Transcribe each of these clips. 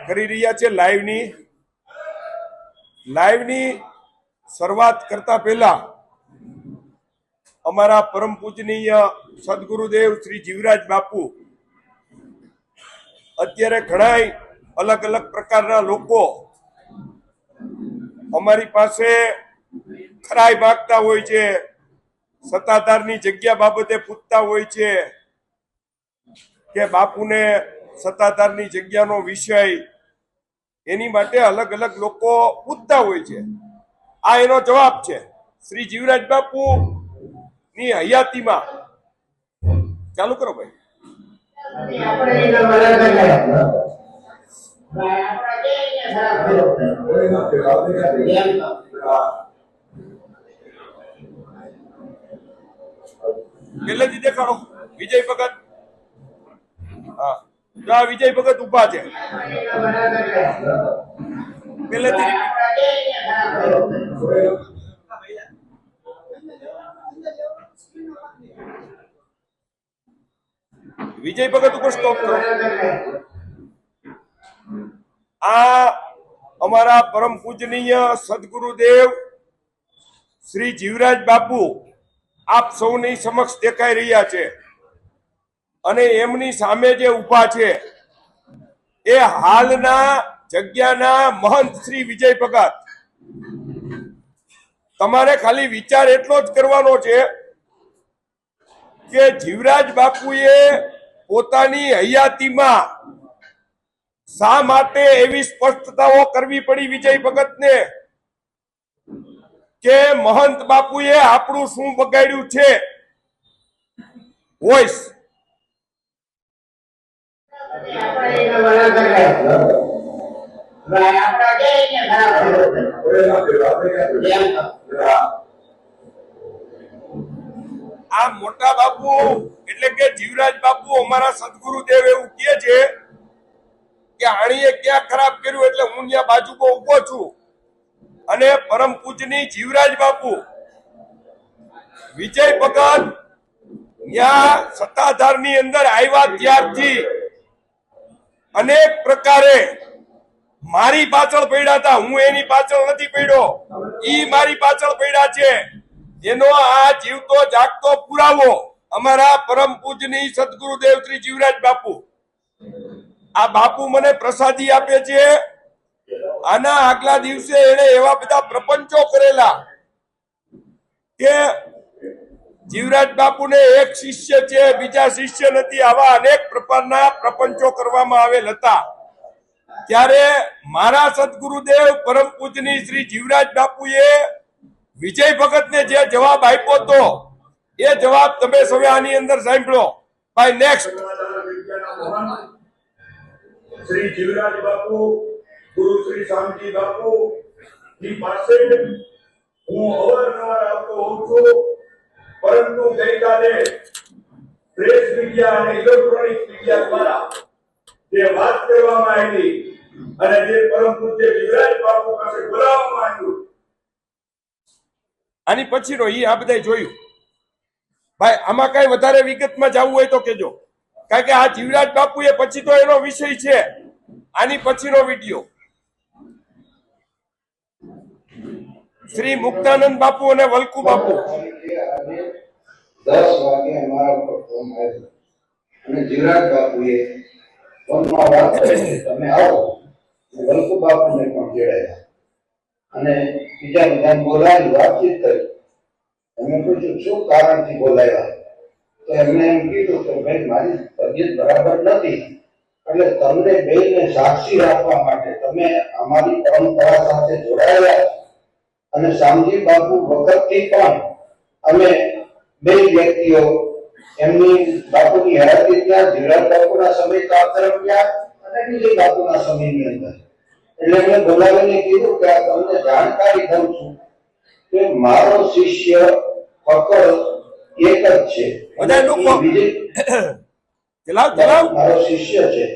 કરી રહ્યા છે લાઈવની શરૂઆત કરતા પહેલા અમારા પરમ પૂજનીય સદગુરુદેવ શ્રી જીવરાજ બાપુ અત્યારે ઘણા અલગ અલગ પ્રકારના લોકો અમારી પાસે ખરાઈ માગતા હોય છે, સત્તાધારની જગ્યા બાબતે પૂછતા હોય છે કે બાપુને સત્તાધારની જગ્યાનો વિષય એની માટે અલગ અલગ લોકો પૂછતા હોય છે। આ એનો જવાબ છે શ્રી જીવરાજ બાપુ ની હયાતીમાં। ચાલુ કરો ભાઈ। પહેલેથી દેખાડો વિજય ભગત। હા, જો આ વિજય ભગત ઉભા છે પહેલેથી। વિજય ભગત ઉપર સ્ટોપ કરો। આ અમારા પરમ પૂજનીય સદગુરુદેવ શ્રી જીવરાજ બાપુ આપ સૌની સમક્ષ દેખાઈ રહ્યા છે અને એમની સામે જે ઊભા છે એ હાલના જગ્યાના મહંત શ્રી વિજય ભગત। તમારે ખાલી વિચાર એટલો જ કરવાનો છે કે જીવરાજ બાપુએ પોતાની હયાતીમાં શા માટે એવી સ્પષ્ટતાઓ કરવી પડી વિજય ભગતને કે મહંત બાપુએ આપણું શું બગાડ્યું છે। વોઇસ આ મોટા બાપુ એટલે કે જીવરાજ બાપુ અમારા સદગુરુદેવ એવું કહે છે કે આણીએ ક્યાં ખરાબ કર્યું એટલે હું ત્યાં બાજુમાં ઉભો છું અને પરમ પૂજની જીવરાજ બાપુ વિજય ભગત ત્યાં સત્તાધારની અંદર આવ્યા ત્યારથી અનેક પ્રકારે મારી પાછળ પડ્યા હતા। હું એની પાછળ નથી પડ્યો, ઈ મારી પાછળ પડ્યા છે। એનો આ જીવતો જાગતો પુરાવો અમારા પરમ પૂજની સદગુરુદેવ શ્રી જીવરાજ બાપુ। આ બાપુ મને પ્રસાદી આપે છે। આના આગલા દિવસે એને એવા બધા પ્રપંચો કરેલા કે જીવરાજ બાપુને એક શિષ્ય છે, બીજા શિષ્ય નથી, આવા અનેક પ્રકારના પ્રપંચો કરવામાં આવેલ હતા। ત્યારે મારા સદગુરુદેવ પરમ પૂજની શ્રી જીવરાજ બાપુએ વિજય ભગતને જે જવાબ આપ્યો હતો એ જવાબ તમે સૌએ આની અંદર સાંભળો। ભાઈ નેક્સ્ટ। શ્રી જીવરાજ બાપુ ગુરુ શ્રી શામજી બાપુ ની પાસે હું અવારનવાર આવતો હોઉં છું, પરંતુ ગઈકાલે પ્રેસ મીડિયા અને ઇલેક્ટ્રોનિક મીડિયા દ્વારા જે વાત કરવામાં આવી અને જે પરમ પૂજ્ય જીવરાજ બાપુ પાસે બોલાવવામાં આવ્યું, આની પછીનો આ બધા જોયું। ભાઈ આમાં કઈ વધારે વિગતમાં જવું હોય તો કેજો, કારણ કે આ જીવરાજ બાપુ એ પછી તો એનો વિષય છે। આની પછીનો વિડીયો શ્રી મુક્તાનંદ બાપુ અને વલ્કુ બાપુ 10 વાગે અમારા ઉપર ફોન આવ્યો અને જીવરાજ બાપુએ ફોનમાં વાત કરી તમે આવો। વલ્કુ બાપુને પણ જોડાયા અને બીજા બધાને બોલાવી વાતચીત કરી। અમે પૂછ્યું શું કારણથી બોલાવ્યા, તો એમને એમ કીધું કે ભાઈ મારી તબિયત બરાબર નથી એટલે તમને બેને સાક્ષી રાખવા માટે તમે અમારી પરંપરા સાથે જોડાયેલા અને શામજી બાપુ વખતથી પણ અમે બે વ્યક્તિઓ એમની બાપુની હયાતી ત્યાં જીવરાજ બાપુના સમયકાળ દરમિયાન અને વિજય બાપુના સમયની અંદર એટલે મેં બોલાવીને કીધું કે આ તમને જાણકારી દઉં છું કે મારો શિષ્ય ફકર એક જ છે। મારો શિષ્ય છે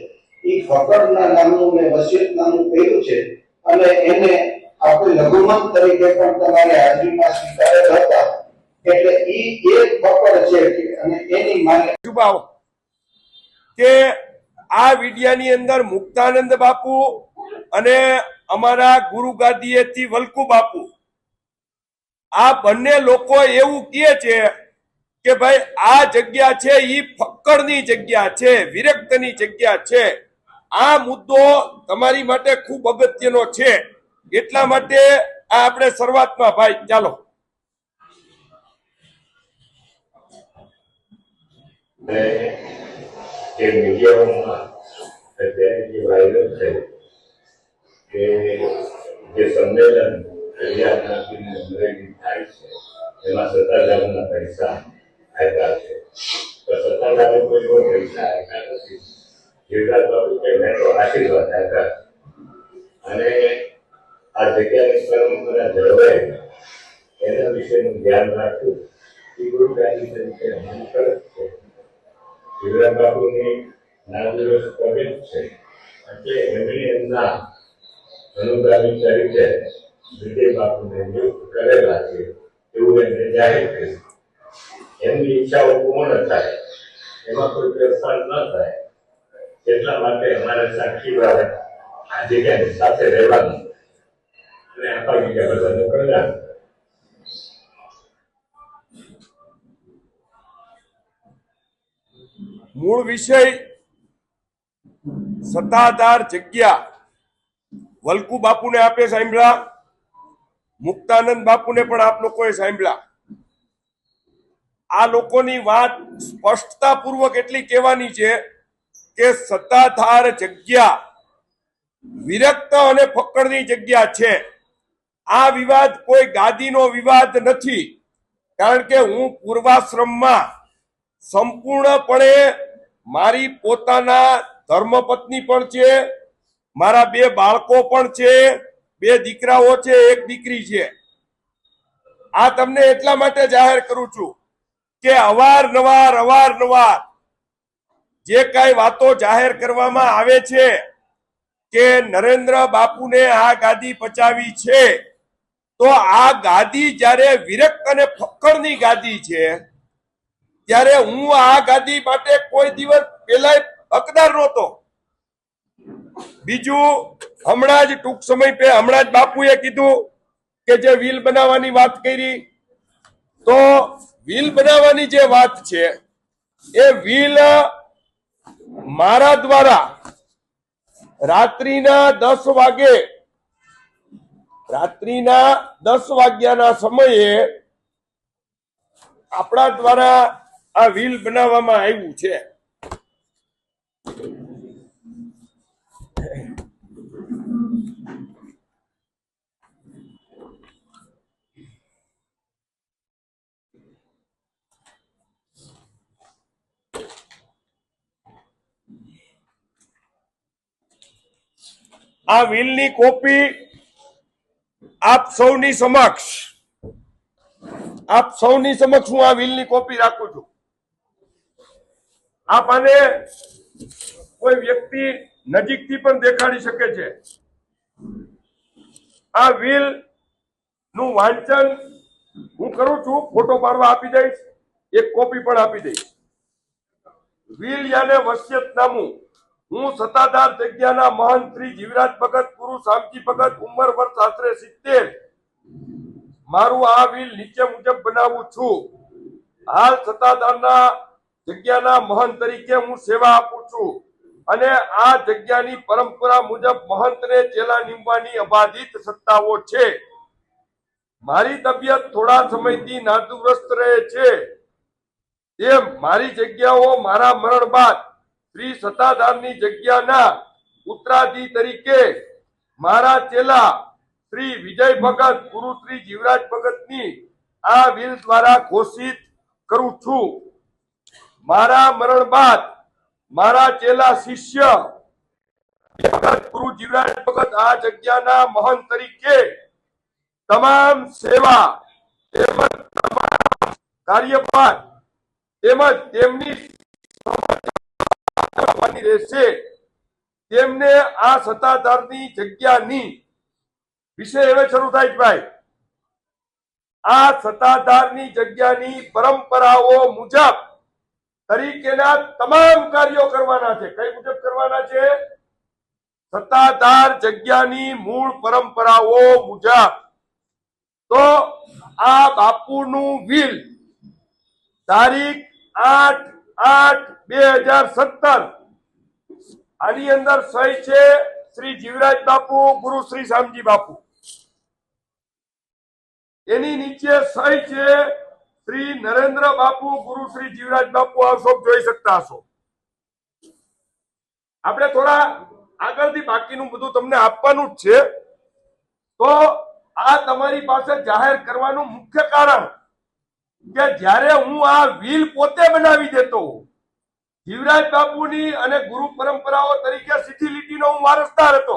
એ ફકરના નામનું મેં વસિયતનામું કર્યું છે અને એને આપણે લઘુમત તરીકે પણ તમારી હાજરીમાં સ્વીકારેલ હતા। એટલે ઈ એક ફકર છે અને એની માને કે આ વિડિયાની અંદર મુક્તાનંદ બાપુ અને અમારા ગુરુ ગાદીએથી વલ્કુ બાપુ આ બંને લોકો એવું કહે છે કે ભાઈ આ જગ્યા છે એ ફક્કડની જગ્યા છે, વિરક્તની જગ્યા છે. આ મુદ્દો તમારી માટે ખૂબ અગત્યનો છે. એટલા માટે આ આપણે શરૂઆતમાં ભાઈ ચાલો જે મીડિયામાં અત્યારે જે વાયરલ છે કે જે સંમેલન હરિયાણાથી અમરેલી થાય છે એમાં સત્તાધારના પૈસા આપ્યા છે, તો સત્તાધારે કોઈ એવો પૈસા આપ્યા નથી. જીવરાજ બાબુ કે મેં તો આશીર્વાદ આપ્યા અને આ જગ્યાની પરંપરા જળવાય એના વિશેનું ધ્યાન રાખવું એ ગુરુ ગાદી તરીકે અમારી ફરજ છે. જીવરાજ બાપુની નામદિવસ પવિત્ર છે એટલે એમની એમના અનુગામી તરીકે વિજય બાપુને નિયુક્ત કરેલા છે એવું એમને જાહેર કર્યું. એમની ઈચ્છાઓ પૂર્ણ થાય એમાં કોઈ ફેરફાર ન થાય એટલા માટે અમારે સાક્ષી વાળે આ જગ્યાની સાથે રહેવાનું અને આપણા બીજા બધાનું કલ્યાણ. મૂળ વિષય સત્તાધાર જગ્યા વલ્કુ બાપુને આપે સાંભળ્યા, મુક્તાનંદ બાપુને પણ આપ લોકોએ સાંભળ્યા. આ લોકોની વાત સ્પષ્ટતાપૂર્વક એટલી કહેવાની છે કે સત્તાધાર જગ્યા વિરક્ત અને ફક્કડની જગ્યા છે. આ વિવાદ કોઈ ગાદીનો વિવાદ નથી, કારણ કે હું પૂર્વાશ્રમમાં સંપૂર્ણપણે મારી પોતાના ધર્મપત્ની પણ છે, મારા 2 બાળકો પણ છે, 2 દીકરાઓ છે, 1 દીકરી છે. આ તમને એટલા માટે જાહેર કરું છું કે અવારનવાર જે કાંઈ વાતો જાહેર કરવામાં આવે છે કે નરેન્દ્ર બાપુને આ ગાદી પચાવી છે, તો આ ગાદી જ્યારે વિરક્ત અને ફક્કડની ગાદી છે ત્યારે હું આ ગાદી માટે કોઈ દિવસ પહેલા હકદાર નહોતો. બીજું હમણાં જ ટૂંક સમય હમણાં જ બાપુએ કીધું કે જે વ્હીલ બનાવવાની વાત કરી, તો વ્હીલ બનાવવાની જે વાત છે એ વ્હીલ મારા દ્વારા રાત્રિના 10 વાગ્યાના સમયે આપણા દ્વારા આ વ્હીલ બનાવવામાં આવ્યું છે. આ વ્હીલની કોપી આપ સૌની સમક્ષ હું આ વ્હીલની કોપી રાખું છું. આપ આને કોઈ વ્યક્તિ નજીકથી પણ દેખાડી શકે છે. આ વ્હીલ નું વાંચન હું કરું છું, ફોટો પાડવા આપી દઈશ, એક કોપી પણ આપી દઈશ. વ્હીલ યાને વસિયતનામું. હું સત્તાધાર જગ્યાના મહંત શ્રી જીવરાજ ભગત ગુરુ શામજી ભગત ઉંમર વર્ષ આશરે 70 મારું આ વ્હીલ નીચે મુજબ બનાવું છું. હાલ સત્તાધારના જગ્યાના મહંત તરીકે હું સેવા આપું છું અને આ જગ્યાની પરંપરા મુજબ મહંતને ચેલા નીમવાની અબાધિત સત્તાઓ છે. મારી તબિયત થોડા સમયથી નાદુરસ્ત રહે છે, તેમ મારી જગ્યાઓ મારા મરણ બાદ શ્રી સત્તાધારની જગ્યાના ઉત્તરાધિ તરીકે મારા ચેલા શ્રી વિજય ભગત ગુરુ શ્રી જીવરાજ ભગતની આ વ્હીલ દ્વારા ઘોષિત કરું છું. મારા મરણ બાદ મારા ચેલા શિષ્ય ભગત ગુરુ જીવરાજ ભગત આ જગ્યાના મહંત તરીકે તમામ સેવા તેમજ તમામ કાર્યભાર તેમજ તેમની રહેશે. તેમને આ સત્તાધારની જગ્યાની વિષય હવે શરૂ થાય છે ભાઈ. આ સત્તાધારની જગ્યાની પરંપરાઓ મુજબ તરીકેના તમામ કાર્યો કરવાના છે. કઈ મુજબ કરવાના છે? સત્તાધાર જગ્યાની મૂળ પરંપરાઓ મુજબ. તો આ બાપુનું વિલ તારીખ 8/8/2017 આની અંદર સહી છે શ્રી જીવરાજ બાપુ, ગુરુ શ્રી શામજી બાપુ. એની નીચે સહી છે શ્રી નરેન્દ્ર બાપુ, ગુરુ શ્રી જીવરાજ બાપુ. આપ સૌ જોઈ શકતા હશો. આપણે થોડા આગળથી બાકીનું બધું તમને આપવાનું જ છે. તો આ તમારી પાસે જાહેર કરવાનું મુખ્ય કારણ કે જ્યારે હું આ વિલ પોતે બનાવી દેતો જીવરાજ બાપુની અને ગુરુ પરંપરાઓ તરીકે સીધી લીટીનો હું વારસદાર હતો,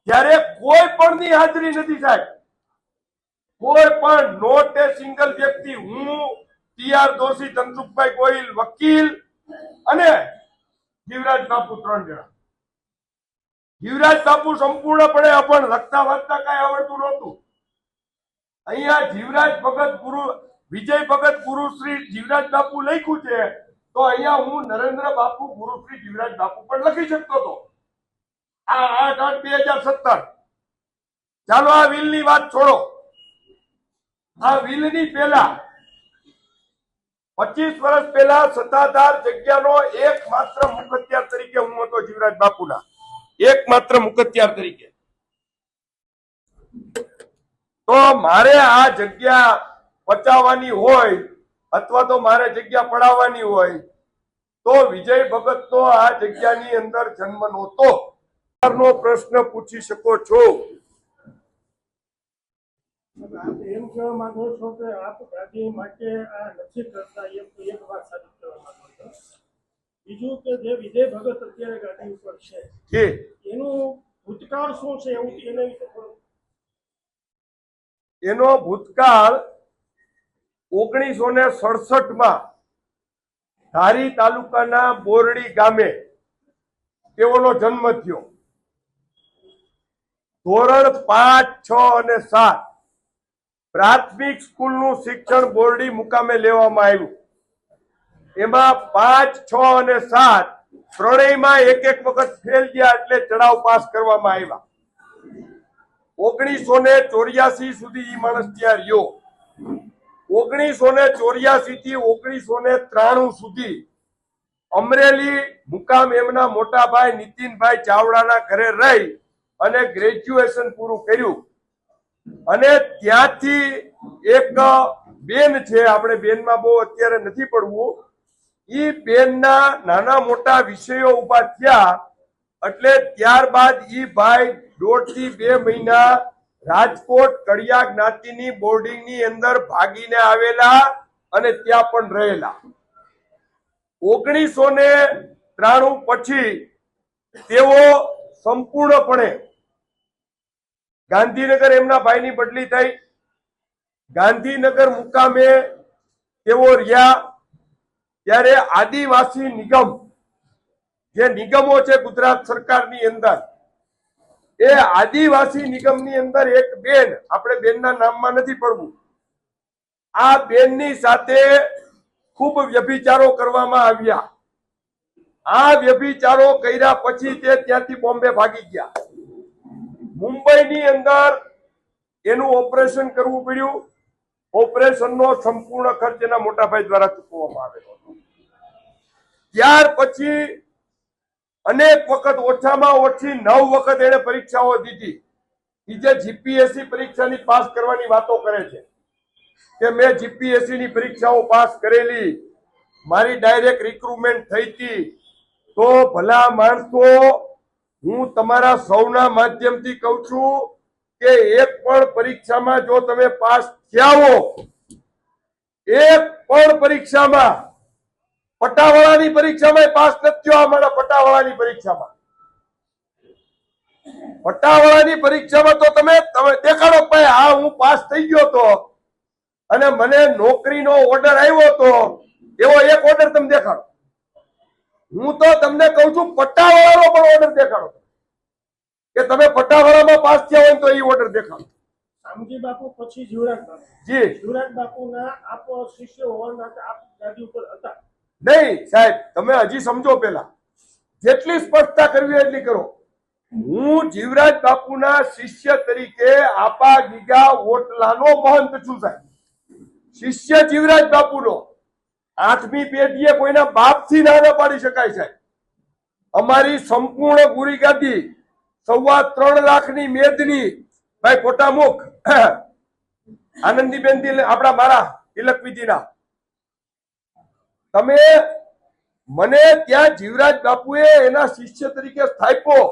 ત્યારે કોઈ પણ ની હાજરી નથી સાહેબ. કોઈ પણ નોટ એ સિંગલ વ્યક્તિ, હું, ટી.આર. દોશી, ધનસુખભાઈ ગોહિલ વકીલ અને જીવરાજ બાપુ 3 જણા. જીવરાજ બાપુ સંપૂર્ણપણે અભણ, લખતા વાંચતા કઈ આવડતું નહોતું. અહીંયા જીવરાજ ભગત ગુરુ, વિજય ભગત ગુરુ શ્રી જીવરાજ બાપુ લખ્યું છે, તો અહીંયા હું નરેન્દ્ર બાપુ ગુરુ શ્રી જીવરાજ બાપુ પણ લખી શકતો હતો. આ 8/8/2017. ચાલો આ વિલની વાત છોડો. આ વિલની પહેલા 25 વર્ષ પહેલા સત્તાધાર જગ્યાનો એકમાત્ર મુખત્યાર તરીકે હું હતો. જીવરાજ બાપુના એકમાત્ર મુખત્યાર તરીકે. તો મારે આ જગ્યા બચાવવાની હોય અથવા તો મારે જગ્યા પડાવવાની હોય તો વિજય ભગતનો આ જગ્યાની અંદર જન્મ નહોતો. પ્રશ્ન પૂછી શકો છો. આપ એમ કહેવા માંગો છો કે આપ ગાદી માટે આ નથી કરતા, એમ તો એક વાત સાબિત કરવા માંગો છો. બીજું કે જે વિજય ભગત અત્યારે ગાદી ઉપર છે એનું ભૂતકાળ શું છે એવું એના વિશે થોડું. એનો ભૂતકાળ 1967 ધારી તાલુકાના બોરડી ગામે તેઓનો જન્મ થયો. ધોરણ 5, 6 અને 7 પ્રાથમિક સ્કૂલનું શિક્ષણ બોરડી મુકામે લેવામાં આવ્યું. એમાં 5, 6 અને 7 ત્રણેયમાં એક વખત ફેલ ગયા એટલે ચડાવ પાસ કરવામાં આવ્યા. 1984 સુધી એ માણસ ત્યાં રહ્યો. 1984 થી 1993 સુધી અમરેલી મુકામ એમના મોટા ભાઈ નીતિનભાઈ ચાવડાના ઘરે રહી અને ગ્રેજ્યુએશન પૂરું કર્યું. અને ત્યાંથી એક બેન છે, આપણે બેનમાં બહુ અત્યારે નથી પડવું, એ બેનના નાના મોટા વિષયો ઉભા થયા. એટલે ત્યારબાદ ઈ ભાઈ 1.5 થી 2 મહિના રાજકોટ કડિયા જ્ઞાતિની બોર્ડિંગની અંદર ભાગીને આવેલા અને ત્યાં પણ રહેલા. 1993 પછી તેઓ સંપૂર્ણપણે ગાંધીનગર એમના ભાઈની બદલી થઈ. ગાંધીનગર મુકામે તેઓ રહ્યા. ત્યારે આદિવાસી નિગમ, જે નિગમો છે ગુજરાત સરકારની અંદર, એ આદિવાસી નિગમની અંદર એક બેન, આપણે બેનના નામમાં નથી પડવું, આ બેનની સાથે ખૂબ વ્યભિચારો કરવામાં આવ્યા. આ વ્યભિચારો કર્યા પછી તે ત્યાંથી બોમ્બે ભાગી ગયા. મુંબઈની અંદર એનું ઓપરેશન કરવું પડ્યું. ઓપરેશનનો સંપૂર્ણ ખર્ચ એના મોટાભાઈ દ્વારા ચૂકવવામાં આવેલો. ત્યાર પછી અનેક વખત, ઓછામાં ઓછી 9 વખત એને પરીક્ષાઓ દીધી. એ જે જીપીએસસી પરીક્ષાની પાસ કરવાની વાતો કરે છે કે મેં જીપીએસસી ની પરીક્ષાઓ પાસ કરેલી, મારી ડાયરેક્ટ રિક્રુટમેન્ટ થઈ હતી. તો ભલા માણસો, હું તમારા સૌના માધ્યમથી કહું છું કે એક પણ પરીક્ષામાં જો તમે પાસ થયા હો, એક પણ પરીક્ષામાં, પટાવાળાની પરીક્ષામાં પાસ નથી થયો. અમારા પટાવાળાની પરીક્ષામાં, પટાવાળાની પરીક્ષામાં તો તમે દેખાડો ભાઈ, હા હું પાસ થઈ ગયો તો અને મને નોકરીનો ઓર્ડર આવ્યો તો, એવો એક ઓર્ડર તમે દેખાડો. હું તો તમને કહું છું પટ્ટાવાળાનો પણ ઓર્ડર દેખાડો કે તમે પટ્ટાવાળામાં પાસ થયા હોય તો એ ઓર્ડર દેખાડો. શામજી બાપુ પછી જીવરાજ બાપુ. જી જીવરાજ બાપુના આપ શિષ્ય હોવાના નાતે આપ ગાદી ઉપર હતા. નહીં સાહેબ, તમે હજી સમજો પેલા, જેટલી સ્પષ્ટતા કરવી હોય એટલી કરો. હું જીવરાજ બાપુના શિષ્ય તરીકે આપા ગીગા ઓટલાનો મહંત છું સાહેબ, શિષ્ય જીવરાજ બાપુનો. 8મી પેઢીએ કોઈના બાપથી ના પાડી શકાય સાહેબ. અમારી સંપૂર્ણ ગુરી ગાદી 3.25 લાખની મેદની ભાઈ કોટામુખ આનંદીબેન થી આપણા મારા તિલક વિધિના, તમે મને ત્યાં જીવરાજ બાપુએ એના શિષ્ય તરીકે સ્થાપ્યો.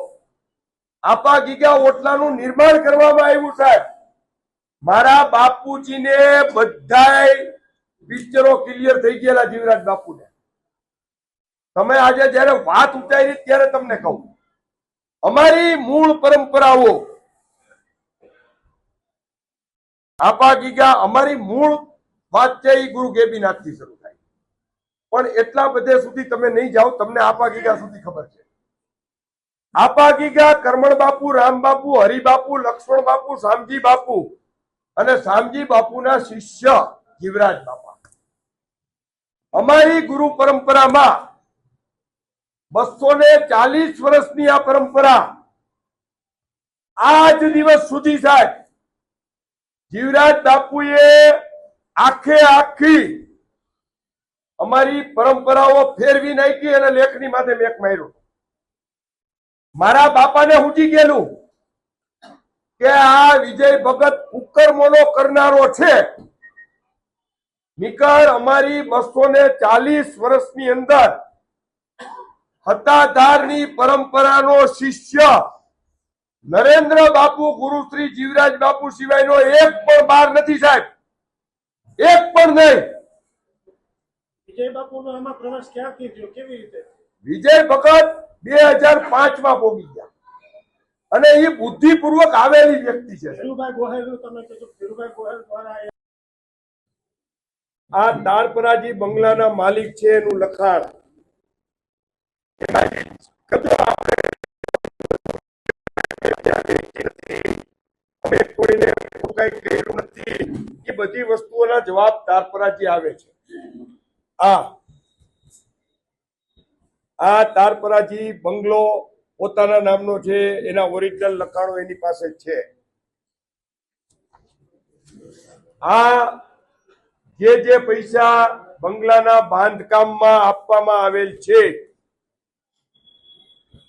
આપા ગીગા ઓટલાનું નિર્માણ કરવામાં આવ્યું સાહેબ. મારા બાપુજીને બધાય પિક્ચરો ક્લિયર થઈ ગયેલા જીવરાજ બાપુને. તમે આજે જયારે વાત ઉતારી ત્યારે તમને કહું, અમારી મૂળ પરંપરાઓ આપા ગીગા, અમારી મૂળ વાત છે એ ગુરુ ગેબીનાથથી શરૂ થાય. પણ એટલા બધે સુધી તમે નહીં જાઓ, તમને આપા ગીગા સુધી ખબર છે. આપા ગીગા કરમણ બાપુ, રામ બાપુ, હરિબાપુ, લક્ષ્મણ બાપુ, શામજી બાપુ અને શામજી બાપુના શિષ્ય જીવરાજ બાપા. અમારી ગુરુ પરંપરામાં 240 વર્ષની આ પરંપરા આજ દિવસ સુધી સાહેબ જીવરાજ બાપુએ આખે આખી અમારી પરંપરાઓ ફેરવી નાખી અને લેખની માથે મેક માર્યો. મારા બાપાને હુજી ગયેલું કે આ વિજય ભગત ઉકરમોનો કરનારો છે. નીકળ અમારી 240 વર્ષની અંદર હતાધારની પરંપરાનો શિષ્ય નરેન્દ્ર બાપુ, ગુરુ શ્રી જીવરાજ બાપુ સિવાયનો એક પણ બાર નથી સાહેબ, એક પણ નહીં. વિજય બાપુનો આમાં પ્રવાસ ક્યાંથી થયો, કેવી રીતે? વિજય ભગત 2005માં પોગી ગયા અને એ બુદ્ધિપૂર્વક આવેલી વ્યક્તિ છે. ધીરુભાઈ ગોહેલનું તમે કીધું, ધીરુભાઈ ગોહેલ દ્વારા આ તારપરાજી બંગલાના માલિક છે એનું લખાણ અમે કોઈને કઈ કર્યું નથી, એ બધી વસ્તુઓના જવાબ તારપરાજી આવે છે. આ તારપરાજી બંગલો પોતાના નામનો છે, એના ઓરિજિનલ લખાણો એની પાસે છે. આ જે પૈસા બંગલાના બાંધકામમાં આપવામાં આવેલ છે,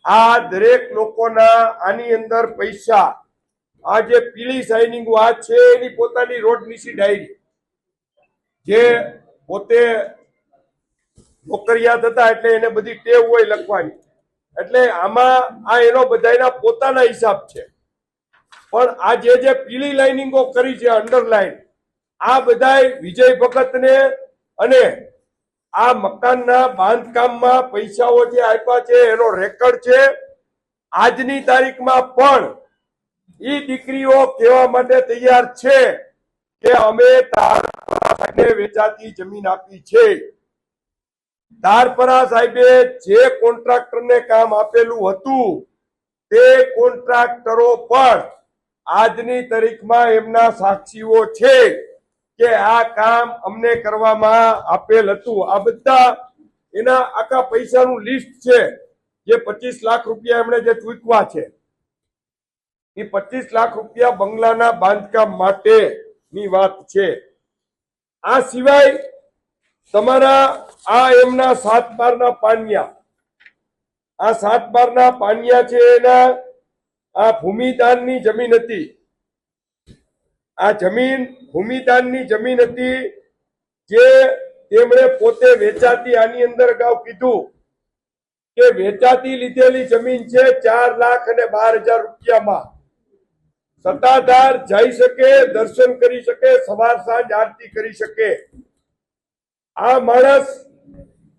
આ દરેક લોકોના આની અંદર પૈસા, આ જે પીળી શાઇનિંગ આ છે એની પોતાની રોડનીસી ડાયરી, જે પોતે નોકરિયાત હતા એટલે એને બધી ટેવ હોય લખવાની, એટલે આમાં આ એનો બધાના પોતાના હિસાબ છે. પણ આ જે પીળી લાઇનિંગો કરી છે અંડરલાઈન, આ બધાય વિજય ભગતને અને આ મકાનના બાંધકામમાં પૈસાઓ જે આપ્યા છે એનો રેકોર્ડ છે. આજની તારીખમાં પણ એ દીકરીઓ કહેવા માટે તૈયાર છે કે અમે તારપરાને વેચાતી જમીન આપી છે. તારપરા સાહેબે જે કોન્ટ્રાક્ટરને કામ આપેલું હતું તે કોન્ટ્રાક્ટરો પણ આજની તારીખમાં એમના સાક્ષીઓ છે કે આ કામ અમને કરવામાં આપેલ હતું. આ બધા એના આખા પૈસાનું લિસ્ટ છે. જે 25 લાખ રૂપિયા એમણે જે ચૂકવા છે એ 25 લાખ રૂપિયા બંગલાના બાંધકામ માટેની વાત છે. આ સિવાય તમારા આ એમના 7/12ના પાનિયા, આ 7/12ના પાનિયા છે એના આ ભૂમિદાનની જમીન હતી. આ જમીન ભૂમિદાનની જમીન હતી જે તેમણે પોતે વેચાતી, આની અંદર અગાઉ કીધું કે વેચાતી લીધેલી જમીન છે 4,12,000 રૂપિયામાં. સત્તાધાર જઈ શકે, દર્શન કરી શકે, સવાર સાંજ આરતી કરી શકે. આ માણસ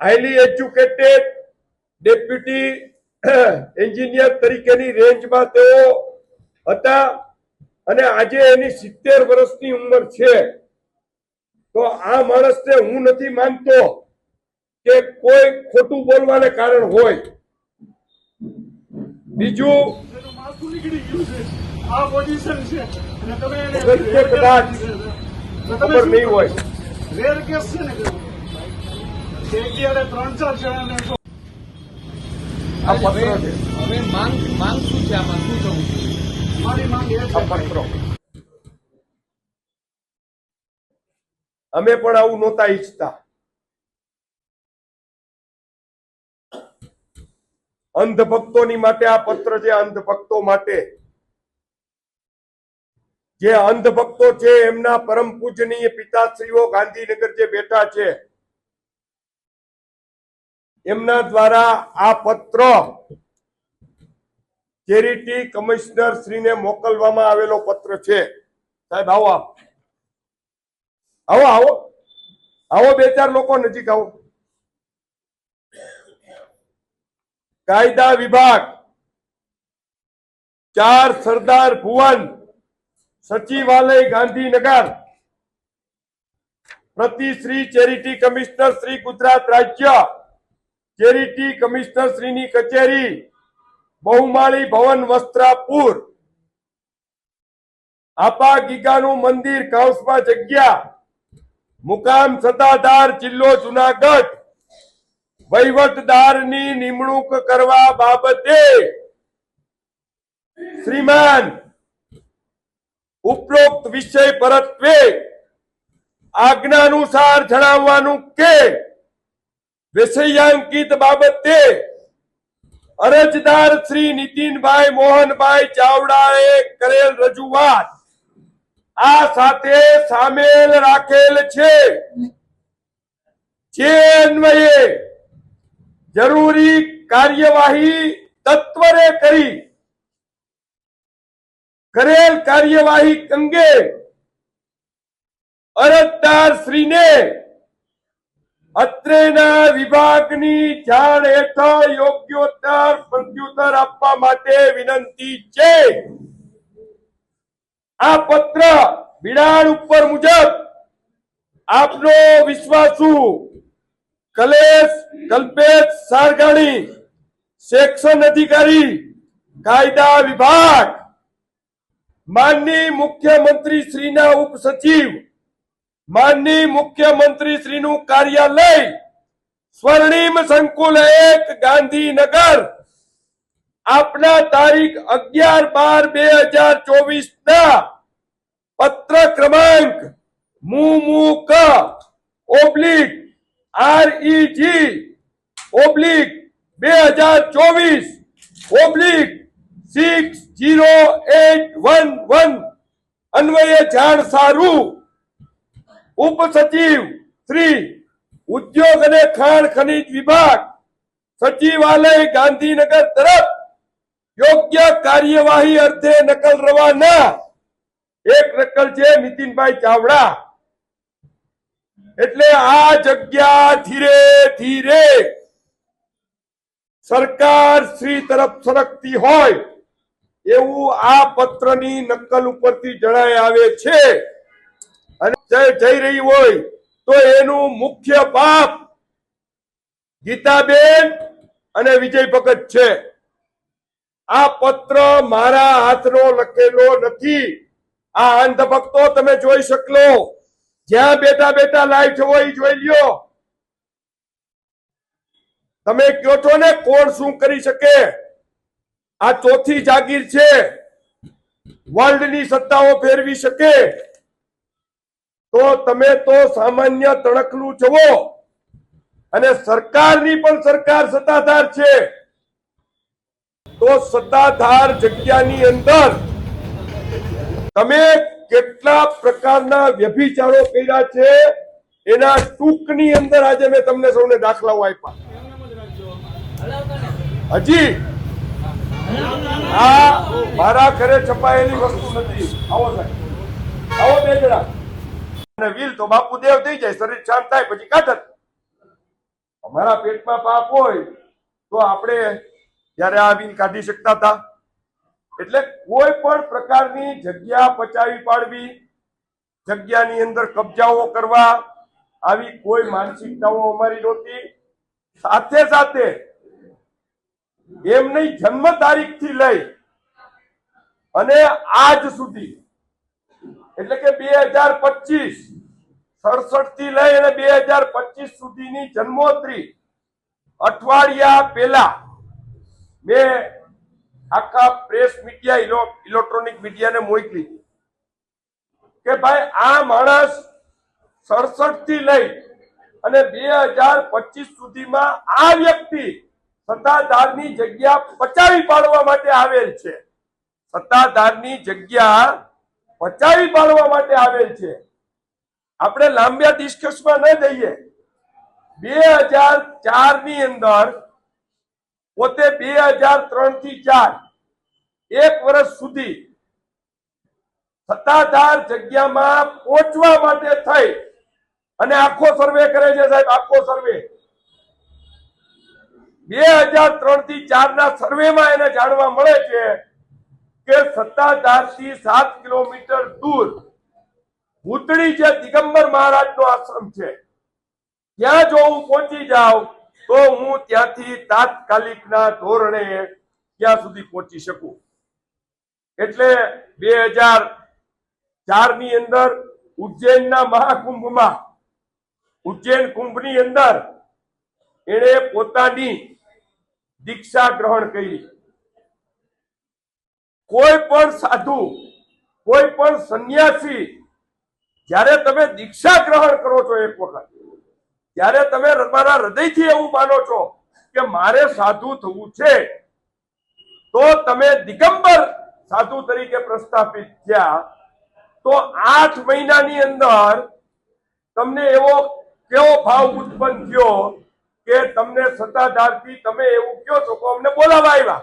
હાઈલી એજ્યુકેટેડ ડેપ્યુટી એન્જિનિયર તરીકેની રેન્જમાં તેઓ હતા અને આજે એની 70 વર્ષની ઉંમર છે. તો આ માણસને હું નથી માનતો કે કોઈ ખોટું બોલવાને કારણ હોય. બીજું માથું નીકળી ગયું છે. આ પોઝિશન છે અને તમે એને અગત્ય કદાચ તો તમે ખબર શું નહીં હોય. રેર કેસ છે ને કે અત્યારે 3-4 જણાને તો આ પત્રો છે, હવે માંગ શું છે, આમાં શું થવું જોઈએ? મારી માંગ એ આ છે પત્રો અમે પણ આવું નહોતા ઈચ્છતા. અંધભક્તોની માટે આ પત્ર છે, અંધભક્તો માટે. જે અંધભક્તો છે એમના પરમ પૂજનીય પિતાશ્રીઓ ગાંધીનગર જે બેઠા છે એમના દ્વારા આ પત્ર ચેરિટી કમિશનર શ્રીને મોકલવામાં આવેલો પત્ર છે. સાહેબ આવો, આવો આવો આવો 2-4 લોકો નજીક આવો. કાયદા વિભાગ 4 સરદાર ભુવન સચિવાલય ગાંધીનગર પ્રતિ શ્રી ચેરિટી કમિશનર શ્રી ગુજરાત રાજ્ય ચેરિટી કમિશનર શ્રીની કચેરી બહુમાળી ભવન વસ્ત્રાપુર આપા ગીગાનું મંદિર કાઉસમાં જગ્યા મુકામ સત્તાધાર જિલ્લો જુનાગઢ વહીવટદારની નિમણૂક કરવા બાબતે શ્રીમાન ઉપરોક્ત વિષય પરત્વે આજ્ઞાનુસાર જણાવવાનું કે વિષયાંકિત બાબતે અરજદાર શ્રી નીતિનભાઈ મોહનભાઈ ચાવડાએ કરેલ રજૂઆત આ સાથે સામેલ રાખેલ છે. જે અન્વયે જરૂરી કાર્યવાહી તત્વરે કરી કરેલ કાર્યવાહી અંગે અરજદાર શ્રીને અત્રેના વિભાગની જાણ હેઠળ યોગ્યોત્તર પ્રત્યુત્તર આપવા માટે વિનંતી છે. આ પત્ર બિડાણ ઉપર મુજબ આપનો વિશ્વાસુ કલ્પેશ સારગાણી સેક્શન અધિકારી કાયદા વિભાગ માનની મુખ્યમંત્રી શ્રીના ઉપસચિવ માનની મુખ્યમંત્રી શ્રીનું કાર્યાલય સ્વર્ણિમ સંકુલ 1 ગાંધીનગર આપના તારીખ 11/12/2024 ના પત્ર ક્રમાંક મુમુક ઓબ્લિક REG ઓબ્લિક 2024 ઓબ્લિક 60811 અન્વયે જાણ સારું ઉપસચિવ શ્રી ઉદ્યોગ અને ખાણ ખનીજ વિભાગ સચિવાલય ગાંધીનગર તરફ યોગ્ય કાર્યવાહી અર્થે નકલ રવાના. એક નકલ છે નીતિનભાઈ ચાવડા. એટલે આ જગ્યા ધીરે ધીરે સરકાર શ્રી તરફ સરકતી હોય એવું આ પત્રની નકલ ઉપરથી જણાય આવે છે. અને જઈ રહી હોય તો એનું મુખ્ય બાપ ગીતાબેન અને વિજય ભગત છે. આ પત્ર મારા હાથનો લખેલો નથી. આ અંધભક્તો તમે જોઈ શકલો, જ્યાં બેઠા બેઠા લાઈવ છો એ જોઈ લ્યો. તમે કહો છો ને કોણ શું કરી શકે. આ ચોથી જાગીર છે, વર્લ્ડની સત્તાઓ ફેરવી શકે. તો તમે તો સામાન્ય તણકલું જુઓ, અને સરકારની પણ સરકાર સત્તાધાર છે. તો સત્તાધાર જગ્યાની અંદર તમે કેટલા પ્રકારના વ્યભિચારો કર્યા છે એના ટૂંકની અંદર આજે મેં તમને સૌને દાખલાઓ આપ્યા. હજી આ મારા ઘરે છપાયેલી વસ્તુ નથી. આવો સાહેબ, આવો 2 જણા. અને વીલ તો બાપુ દેવ થઈ જાય, શરીર શાંત થાય પછી કાઢત. અમારા પેટમાં પાપ હોય તો આપણે ત્યારે આ વીલ કાઢી શકતા હતા. એટલે કોઈ પણ પ્રકારની જગ્યા પચાવી પાડવી, જગ્યાની અંદર કબજાઓ કરવા, આવી કોઈ માનસિકતાઓ અમારી નહોતી. સાથે સાથે એમની જન્મ તારીખથી લઈ અને આજ સુધી એટલે કે 2025 થી લઈ અને 2025 સુધીની જન્મોત્રી અઠવાડિયા પહેલા મેં આખા પ્રેસ મીડિયા ઇલેક્ટ્રોનિક મીડિયાને મોકલી કે ભાઈ આ માણસ 67 થી લઈ અને 2025 સુધીમાં આ વ્યક્તિ સત્તાધારની જગ્યા પચાવી પાડવા માટે આવેલ છે. સત્તાધારની જગ્યા પચાવી પાડવા માટે આવેલ છે. આપણે લાંબા ડિસ્કસમાં ન જઈએ. 2004 ની અંદર પોતે 2003 થી 4 એક વર્ષ સુધી સત્તાધાર જગ્યામાં પહોંચવા માટે થઈ અને આખો સર્વે કરે છે સાહેબ. આખો સર્વે 2003 થી 4 ના સર્વેમાં એને જાણવા મળે છે કે સત્તાધારથી 7 કિલોમીટર દૂર ભૂતળી છે, દિગંબર મહારાજનો આશ્રમ છે. ત્યાં જો હું પહોંચી જાઉં તો હું ત્યાંથી તાત્કાલિકના ધોરણે ત્યાં સુધી પહોંચી શકું. એટલે 2004 ની અંદર ઉજ્જૈનના મહાકુંભમાં ઉજ્જૈન કુંભની અંદર એણે પોતાની દીક્ષા ગ્રહણ કરી. કોઈ પણ સાધુ, કોઈ પણ સંન્યાસી જ્યારે તમે દીક્ષા ગ્રહણ કરો છો એક વખત, ત્યારે તમે તમારા હૃદયથી એવું માનો છો કે મારે સાધુ થવું છે, તો તમે દિગંબર સાધુ તરીકે પ્રસ્થાપિત થયા. તો 8 મહિનાની અંદર તમને એવો કેવો ભાવ ઉત્પન્ન થયો કે તમને સત્તાધારથી તમે એવું કહો છો કે અમને બોલાવા આવ્યા,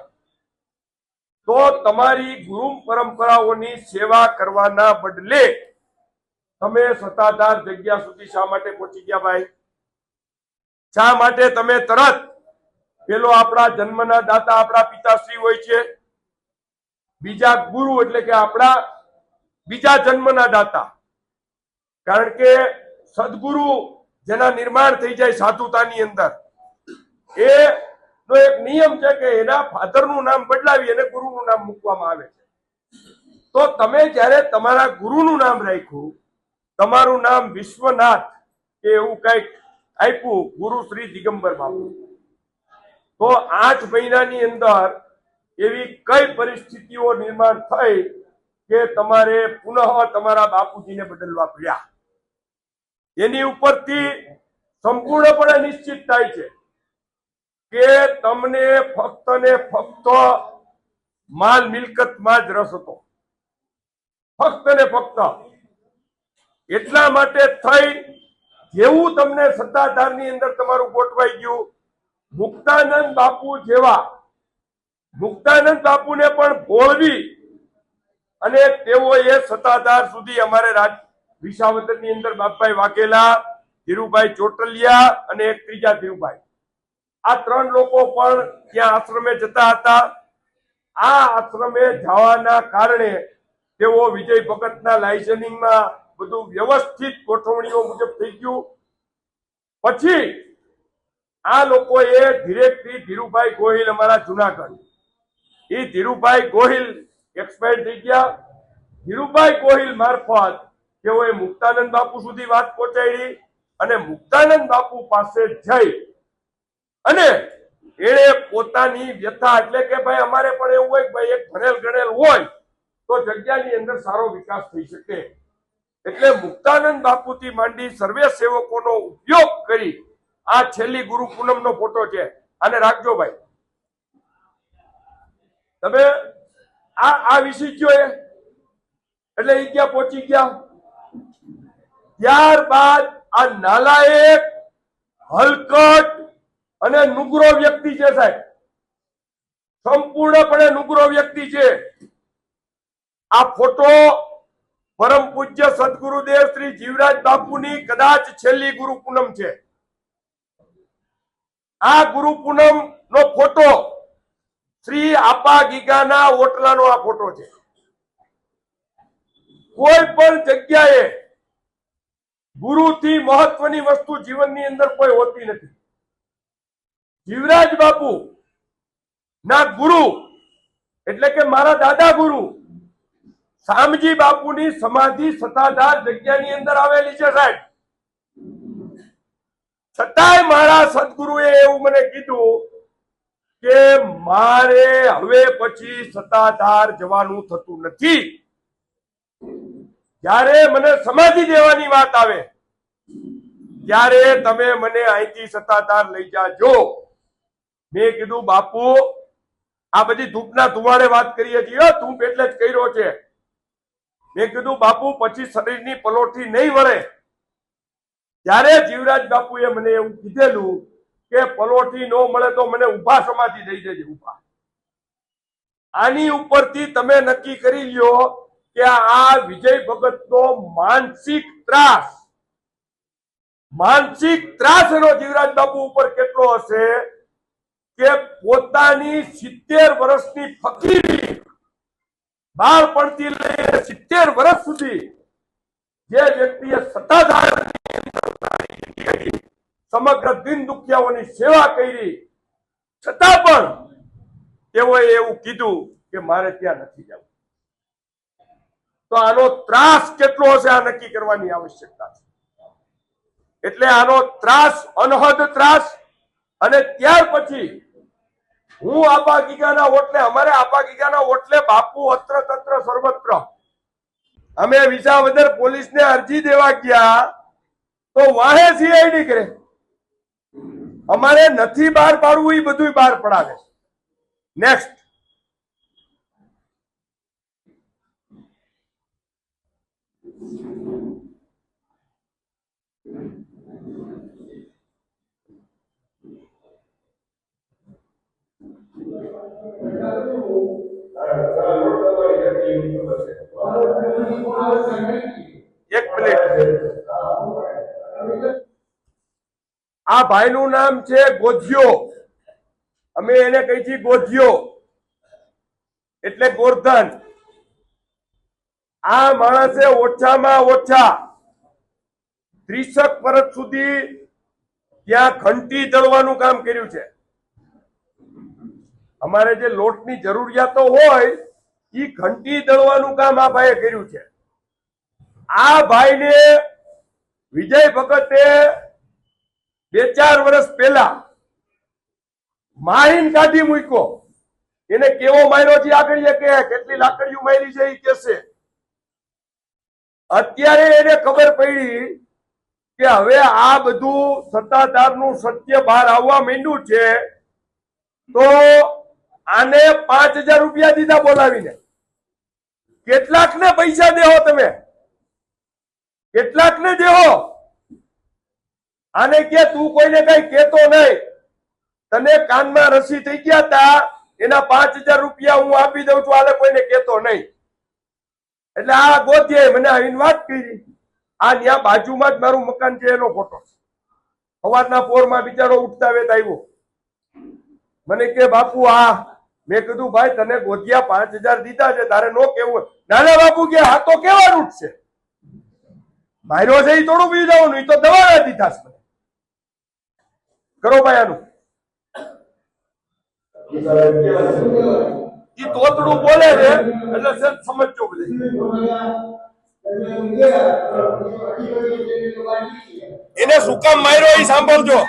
તો તમારી ગુરુ પરંપરાઓની સેવા કરવાના બદલે તમે સત્તાધાર જગ્યા સુધી શા માટે પહોંચી ગયા ભાઈ? શા માટે તમે તરત પેલો આપણા જન્મના દાતા આપણા પિતાશ્રી હોય છે, બીજા ગુરુ એટલે કે આપણા બીજા જન્મના દાતા, કારણ કે સદગુરુ જેના નિર્માણ થઈ જાય સાધુતાની અંદર, એ નો એક નિયમ છે કે એના ફાધરનું નામ બદલાવી અને ગુરુનું નામ મૂકવામાં આવે છે. તો તમે જ્યારે તમારા ગુરુનું નામ રાખ્યું, તમારું નામ વિશ્વનાથ કે એવું કઈક આપ્યું, ગુરુ શ્રી દિગંબર બાપુ, તો 8 મહિનાની અંદર એવી કઈ પરિસ્થિતિઓ નિર્માણ થઈ કે તમારે પુનઃ તમારા બાપુજીને બદલવા પડ્યા? એની ઉપરથી સંપૂર્ણપણે નિશ્ચિત થાય છે કે તમને ફક્ત ને ફક્ત માલ મિલકતમાં જ રસ હતો. ફક્ત ને ફક્ત એટલા માટે થઈ જેવું તમને સત્તાધારની અંદર તમારું ગોઠવાઈ ગયું, મુક્તાનંદ બાપુ જેવા મુક્તાનંદ બાપુને પણ ભોળવી અને તેઓએ સત્તાધાર સુધી અમારે વિસાવદરની અંદર બાપભાઈ વાઘેલા, ધીરુભાઈ ચોટલિયા અને એક ત્રીજા ધીરુભાઈ, આ 3 લોકો પણ ત્યાં આશ્રમે જતા હતા. આ આશ્રમે જવાના કારણે તેઓ વિજય ભગતના લાયસન્સિંગમાં બધું વ્યવસ્થિત ગોઠવણીઓ મુજબ થઈ ગયું. પછી આ લોકોએ ધીરેથી ધીરુભાઈ ગોહિલ અમારા જુનાગઢ, એ ધીરુભાઈ ગોહિલ એક્સપાયર થઈ ગયા. ધીરુભાઈ ગોહિલ મારફત તેઓએ મુક્તાનંદ બાપુ સુધી વાત પહોંચાડી અને મુક્તાનંદ બાપુ પાસે જઈ અને એણે પોતાની વ્યથા, એટલે કે ભાઈ અમારે પણ એવું હોય કે ભાઈ એક ભણેલ ગણેલ હોય તો જગ્યાની અંદર સારો વિકાસ થઈ શકે, એટલે મુક્તાનંદ બાપુથી માંડી સર્વે સેવકોનો ઉપયોગ કરી આ છેલ્લી ગુરુ પૂનમનો ફોટો છે, આને રાખજો ભાઈ તમે. આ વિષય એટલે એ ક્યાં પહોંચી ગયા? ત્યારબાદ આ નાલાયક, હલકટ અને નુગરો વ્યક્તિ છે સાહેબ, સંપૂર્ણપણે નુગરો વ્યક્તિ છે. આ ફોટો પરમ પૂજ્ય સદગુરુદેવ શ્રી જીવરાજ બાપુની કદાચ છેલ્લી ગુરુ પૂનમ છે. આ ગુરુ પૂનમ નો ફોટો શ્રી આપા ગીગાના ઓટલાનો આ ફોટો છે. કોઈ પણ જગ્યાએ ગુરુથી મહત્વની વસ્તુ જીવનની અંદર કોઈ હોતી નથી. જીવરાજ બાપુ ના ગુરુ એટલે કે મારા દાદા ગુરુ શામજી બાપુની સમાધિ સત્તાધાર જગ્યાની અંદર આવેલી છે સાહેબ. છતાંય મારા સદગુરુએ એવું મને કીધું કે મારે હવે પછી સત્તાધાર જવાનું થતું નથી. જ્યારે મને સમાધિ દેવાની વાત આવે ત્યારે તમે મને અહીંથી સત્તાધાર લઈ જાજો. મેં કીધું બાપુ આ બધી ધૂપના ધુવાડે વાત કરીએ છીએ, ધૂપ એટલે જ કર્યો છે. મેં કીધું બાપુ પછી શરીરની પલોઠી નહીં વળે. ત્યારે જીવરાજ બાપુએ મને એવું કીધેલું કે પલોઠી નો મળે તો મને ઉભા સમાધિ દઈ દેજે, ઉભા. આની ઉપરથી તમે નક્કી કરી લ્યો કે આ વિજય ભગતનો માનસિક ત્રાસ એનો જીવરાજ બાપુ ઉપર કેટલો હશે કે પોતાની 70 વર્ષની ફકીરી બાળપણથી લઈને 70 વર્ષ સુધી જે વ્યક્તિએ સત્તાધાર સમગ્ર દિન દુખિયાઓની સેવા કરી, છતાં પણ તેઓએ એવું કીધું કે મારે ત્યાં નથી જવું. તો આનો ત્રાસ કેટલો હશે આ નક્કી કરવાની આવશ્યકતા છે. એટલે આનો ત્રાસ અનહદ ત્રાસ. અને ત્યાર પછી હું આપા ગીગાના ઓટલે, અમારે આપા ગીગાના ઓટલે બાપુ અત્ર તત્ર સર્વત્ર. અમે વિસાવદર પોલીસને અરજી દેવા ગયા તો વાહે સીઆઈડી કરે. અમારે નથી બહાર પાડવું એ બધું બહાર પડાવે. નેક્સ્ટ એક મિનિટ. આ ભાઈનું નામ છે ગોજિયો. અમે એને કહી છીએ ગોજિયો એટલે ગોરધન. આ માણસે ઓછામાં ઓછા 30 વર્ષ સુધી ત્યાં ઘંટી દળવાનું કામ કર્યું છે. અમારે જે લોટની જરૂરિયાતો હોય એ ઘંટી દળવાનું કામ આ ભાઈએ કર્યું છે. આ ભાઈને વિજય ભગતે 2-4 વર્ષ પહેલા મારીને કાઢી મૂક્યો. એને કેવો માર્યો છે આગળ કે કેટલી લાકડીઓ મારી છે એ કહેશે. અત્યારે એને ખબર પડી કે હવે આ બધું સત્તાધારનું સત્ય બહાર આવવા માંડ્યું છે, તો આને 5000 રૂપિયા દીધા બોલાવીને. કેટલાકને પૈસા દેહો તમે, કેટલાકને દેહો. આને કે તું કોઈને કઈ કેતો નહીં, તને કાનમાં રસી થઈ ગયા તા, એના 5000 રૂપિયા હું આપી દઉં છું, આને કોઈને કેતો નહીં. એટલે આ ગોધ્યાએ મને આવીને વાત કરી. આ ત્યાં બાજુમાં જ મારું મકાન છે એનો ફોટો. સવારના પોરમાં બિચારો ઉઠતા વેત આવ્યો. મને કે બાપુ આ. મેં કીધું ભાઈ તને ગોધ્યા 5000 દીધા છે, તારે નો કેવું. નાના બાપુ કે આ તો કેવાનું જ છે, માર્યો છે એ થોડું પી જવાનું, એ તો દવાના દીધા છે. કરો ભાઈ આનું. એ તોતડું બોલે છે એટલે સમજજો બધે. એને શું કામ માર્યો એ સાંભળજો.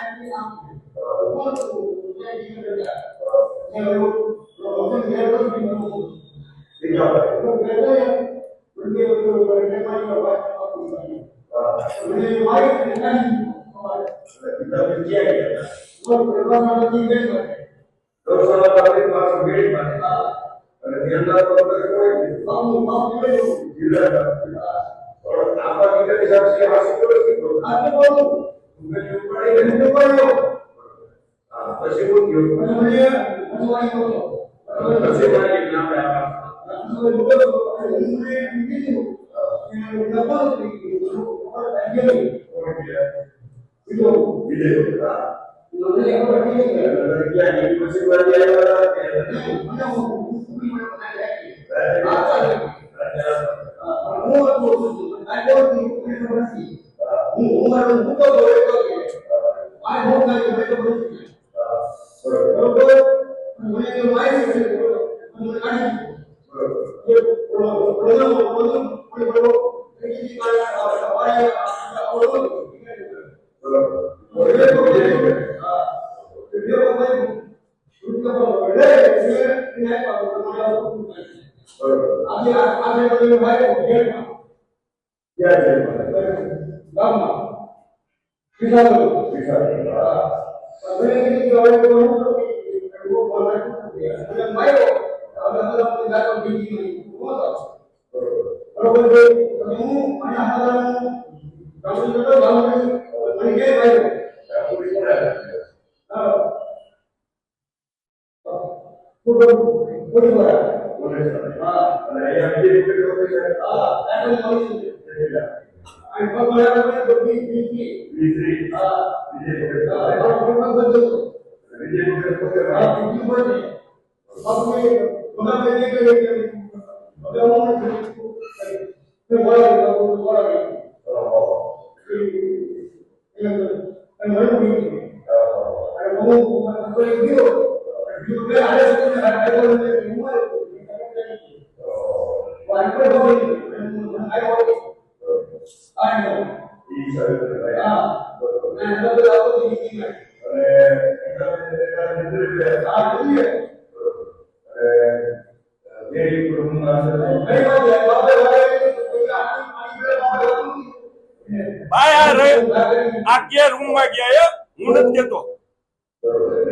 આ કે રૂમ માં ગયા હું નથી કેતો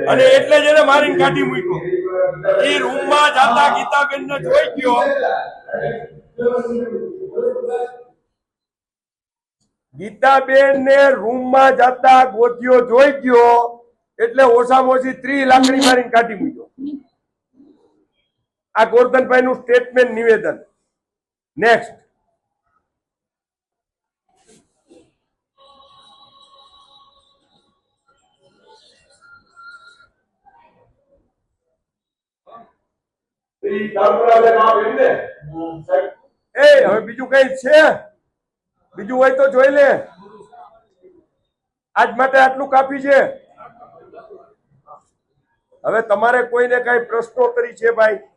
અને એટલે જ એને મારીને કાઢી મૂક્યો એ રૂમ માં જાતા ગીતાબેન ને જોઈ ગયો ગીતાબેન ને રૂમ માં જાતા ગોતીઓ જોઈ ગયો એટલે ઓછામાં ઓછી 3 લાકડી મારીને કાઢી મૂક્યો આ ગોરધનભાઈ નું સ્ટેટમેન્ટ નિવેદન નેક્સ્ટ હવે બીજું કઈ છે બીજું હોય તો જોઈ લે આજ માટે આટલું કાફી છે હવે તમારે કોઈને કઈ પ્રશ્નોત્તરી છે ભાઈ